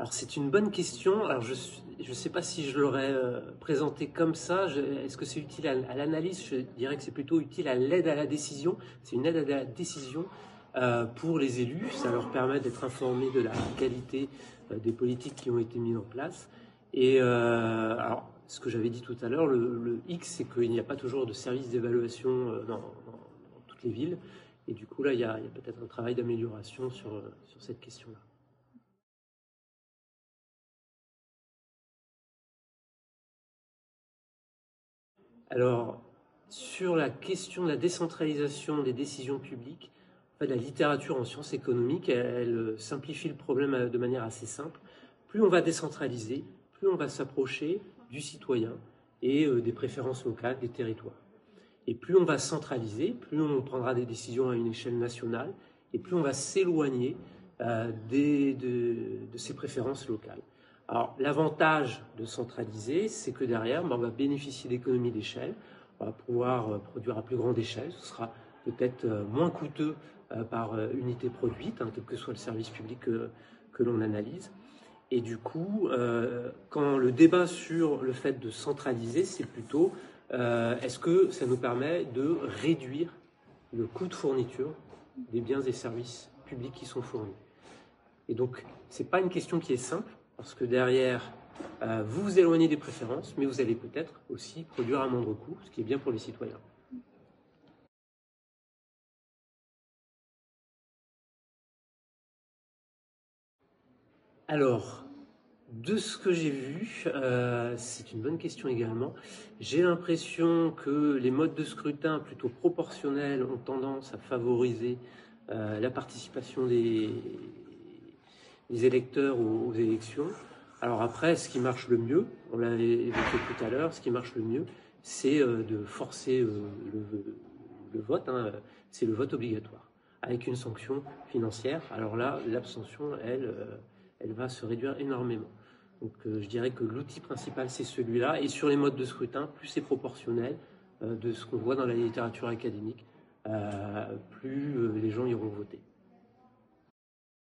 Alors c'est une bonne question. Alors je ne sais pas si je l'aurais présenté comme ça. Est-ce que c'est utile à l'analyse? Je dirais que c'est plutôt utile à l'aide à la décision. C'est une aide à la décision pour les élus. Ça leur permet d'être informés de la qualité des politiques qui ont été mises en place. Et alors, ce que j'avais dit tout à l'heure, le X, c'est qu'il n'y a pas toujours de service d'évaluation dans toutes les villes. Et du coup, là, il y a peut-être un travail d'amélioration sur cette question-là. Alors, sur la question de la décentralisation des décisions publiques, en fait, la littérature en sciences économiques, elle simplifie le problème de manière assez simple. Plus on va décentraliser, plus on va s'approcher du citoyen et des préférences locales, des territoires. Et plus on va centraliser, plus on prendra des décisions à une échelle nationale, et plus on va s'éloigner de ces préférences locales. Alors, l'avantage de centraliser, c'est que derrière, on va bénéficier d'économies d'échelle, on va pouvoir produire à plus grande échelle, ce sera peut-être moins coûteux par unité produite, quel que soit le service public que l'on analyse. Et du coup, quand le débat sur le fait de centraliser, c'est plutôt est-ce que ça nous permet de réduire le coût de fourniture des biens et services publics qui sont fournis. Et donc, ce n'est pas une question qui est simple, parce que derrière, vous vous éloignez des préférences, mais vous allez peut-être aussi produire à moindre coût, ce qui est bien pour les citoyens. Alors, de ce que j'ai vu, c'est une bonne question également. J'ai l'impression que les modes de scrutin plutôt proportionnels ont tendance à favoriser la participation des électeurs aux élections. Alors après, ce qui marche le mieux, on l'avait évoqué tout à l'heure, ce qui marche le mieux, c'est de forcer le vote, c'est le vote obligatoire, avec une sanction financière. Alors là, l'abstention, elle va se réduire énormément. Donc je dirais que l'outil principal, c'est celui-là. Et sur les modes de scrutin, plus c'est proportionnel de ce qu'on voit dans la littérature académique, plus les gens iront voter.